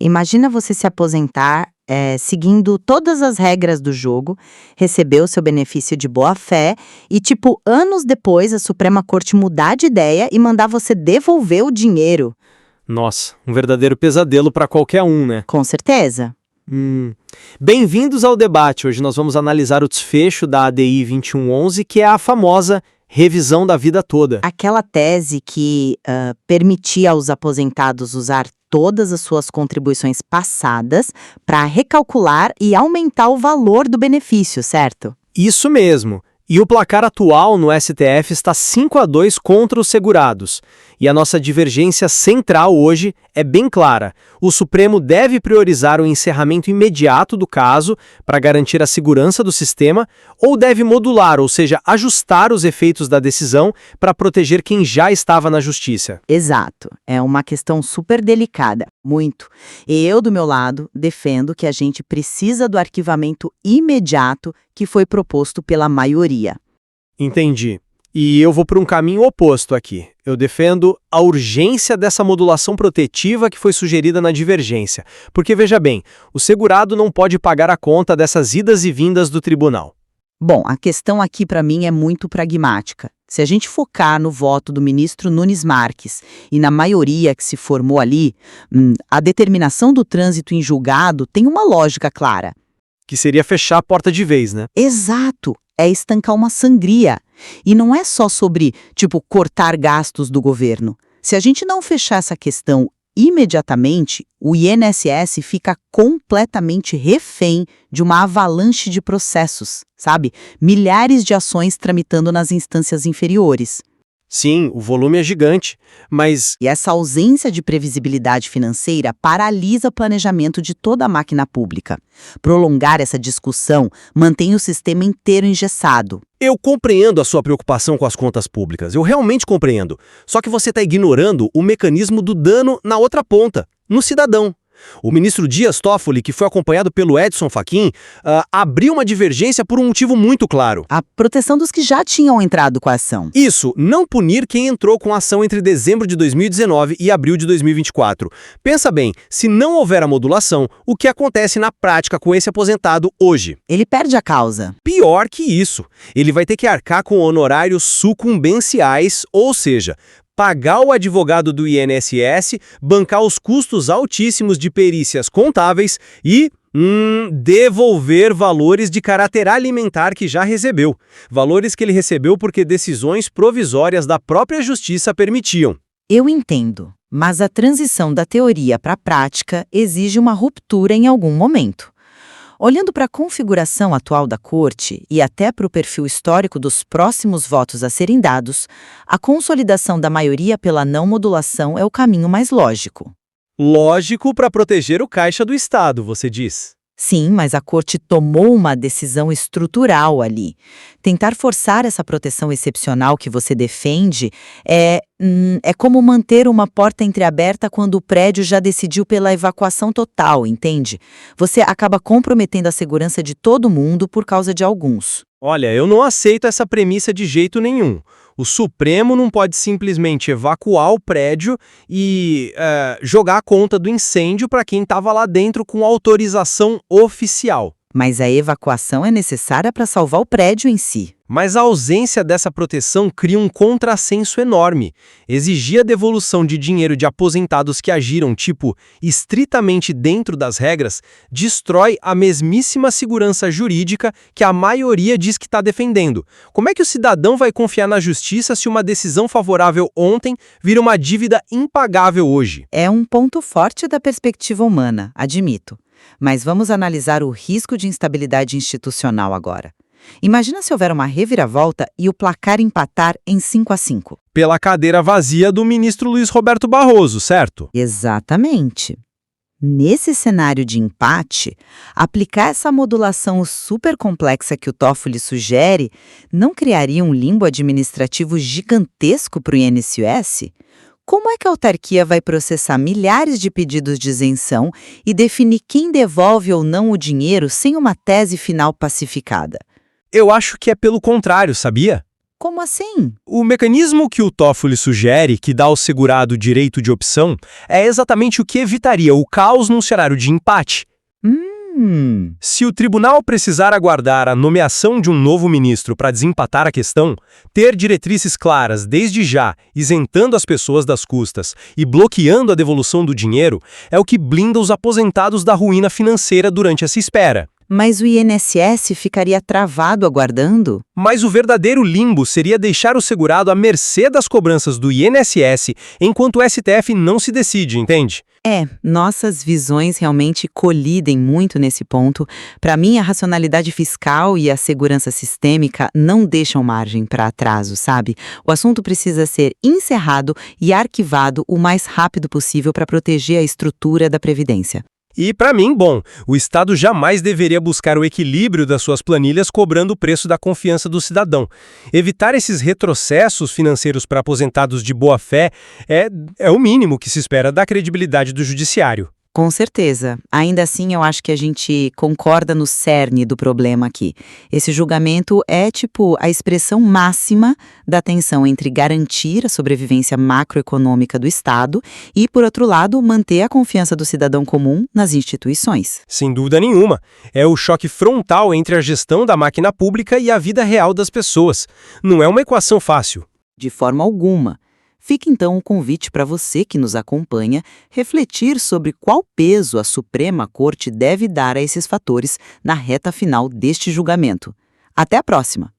Imagina você se aposentar seguindo todas as regras do jogo, receber o seu benefício de boa-fé e, tipo, anos depois, a Suprema Corte mudar de ideia e mandar você devolver o dinheiro. Nossa, um verdadeiro pesadelo para qualquer um, né? Com certeza. Bem-vindos ao debate. Hoje nós vamos analisar o desfecho da ADI 2111, que é a famosa revisão da vida toda. Aquela tese que permitia aos aposentados usar todas as suas contribuições passadas para recalcular e aumentar o valor do benefício, certo? Isso mesmo. E o placar atual no STF está 5-2 contra os segurados. E a nossa divergência central hoje é bem clara. O Supremo deve priorizar o encerramento imediato do caso para garantir a segurança do sistema ou deve modular, ou seja, ajustar os efeitos da decisão para proteger quem já estava na justiça. Exato. É uma questão super delicada, muito. E eu, do meu lado, defendo que a gente precisa do arquivamento imediato que foi proposto pela maioria. Entendi. E eu vou para um caminho oposto aqui. Eu defendo a urgência dessa modulação protetiva que foi sugerida na divergência. Porque, veja bem, o segurado não pode pagar a conta dessas idas e vindas do tribunal. Bom, a questão aqui para mim é muito pragmática. Se a gente focar no voto do ministro Nunes Marques e na maioria que se formou ali, a determinação do trânsito em julgado tem uma lógica clara. Que seria fechar a porta de vez, né? Exato! É estancar uma sangria. E não é só sobre, cortar gastos do governo. Se a gente não fechar essa questão imediatamente, o INSS fica completamente refém de uma avalanche de processos, sabe? Milhares de ações tramitando nas instâncias inferiores. Sim, o volume é gigante, mas... E essa ausência de previsibilidade financeira paralisa o planejamento de toda a máquina pública. Prolongar essa discussão mantém o sistema inteiro engessado. Eu compreendo a sua preocupação com as contas públicas, eu realmente compreendo. Só que você está ignorando o mecanismo do dano na outra ponta, no cidadão. O ministro Dias Toffoli, que foi acompanhado pelo Edson Fachin, abriu uma divergência por um motivo muito claro. A proteção dos que já tinham entrado com a ação. Isso, não punir quem entrou com a ação entre dezembro de 2019 e abril de 2024. Pensa bem, se não houver a modulação, o que acontece na prática com esse aposentado hoje? Ele perde a causa. Pior que isso, ele vai ter que arcar com honorários sucumbenciais, ou seja, pagar o advogado do INSS, bancar os custos altíssimos de perícias contábeis e devolver valores de caráter alimentar que já recebeu. Valores que ele recebeu porque decisões provisórias da própria justiça permitiam. Eu entendo, mas a transição da teoria para a prática exige uma ruptura em algum momento. Olhando para a configuração atual da Corte e até para o perfil histórico dos próximos votos a serem dados, a consolidação da maioria pela não modulação é o caminho mais lógico. Lógico para proteger o caixa do Estado, você diz. Sim, mas a Corte tomou uma decisão estrutural ali. Tentar forçar essa proteção excepcional que você defende é como manter uma porta entreaberta quando o prédio já decidiu pela evacuação total, entende? Você acaba comprometendo a segurança de todo mundo por causa de alguns. Olha, eu não aceito essa premissa de jeito nenhum. O Supremo não pode simplesmente evacuar o prédio e jogar a conta do incêndio para quem estava lá dentro com autorização oficial. Mas a evacuação é necessária para salvar o prédio em si. Mas a ausência dessa proteção cria um contrassenso enorme. Exigir a devolução de dinheiro de aposentados que agiram, estritamente dentro das regras, destrói a mesmíssima segurança jurídica que a maioria diz que está defendendo. Como é que o cidadão vai confiar na justiça se uma decisão favorável ontem vira uma dívida impagável hoje? É um ponto forte da perspectiva humana, admito. Mas vamos analisar o risco de instabilidade institucional agora. Imagina se houver uma reviravolta e o placar empatar em 5-5. Pela cadeira vazia do ministro Luiz Roberto Barroso, certo? Exatamente. Nesse cenário de empate, aplicar essa modulação super complexa que o Toffoli sugere não criaria um limbo administrativo gigantesco para o INSS? Como é que a autarquia vai processar milhares de pedidos de isenção e definir quem devolve ou não o dinheiro sem uma tese final pacificada? Eu acho que é pelo contrário, sabia? Como assim? O mecanismo que o Toffoli sugere, que dá ao segurado o direito de opção, é exatamente o que evitaria o caos num cenário de empate. Se o tribunal precisar aguardar a nomeação de um novo ministro para desempatar a questão, ter diretrizes claras desde já, isentando as pessoas das custas e bloqueando a devolução do dinheiro, é o que blinda os aposentados da ruína financeira durante essa espera. Mas o INSS ficaria travado aguardando? Mas o verdadeiro limbo seria deixar o segurado à mercê das cobranças do INSS enquanto o STF não se decide, entende? Nossas visões realmente colidem muito nesse ponto. Para mim, a racionalidade fiscal e a segurança sistêmica não deixam margem para atraso, sabe? O assunto precisa ser encerrado e arquivado o mais rápido possível para proteger a estrutura da Previdência. E, para mim, bom, o Estado jamais deveria buscar o equilíbrio das suas planilhas cobrando o preço da confiança do cidadão. Evitar esses retrocessos financeiros para aposentados de boa-fé é o mínimo que se espera da credibilidade do judiciário. Com certeza. Ainda assim, eu acho que a gente concorda no cerne do problema aqui. Esse julgamento é, a expressão máxima da tensão entre garantir a sobrevivência macroeconômica do Estado e, por outro lado, manter a confiança do cidadão comum nas instituições. Sem dúvida nenhuma. É o choque frontal entre a gestão da máquina pública e a vida real das pessoas. Não é uma equação fácil. De forma alguma. Fica então o convite para você que nos acompanha refletir sobre qual peso a Suprema Corte deve dar a esses fatores na reta final deste julgamento. Até a próxima!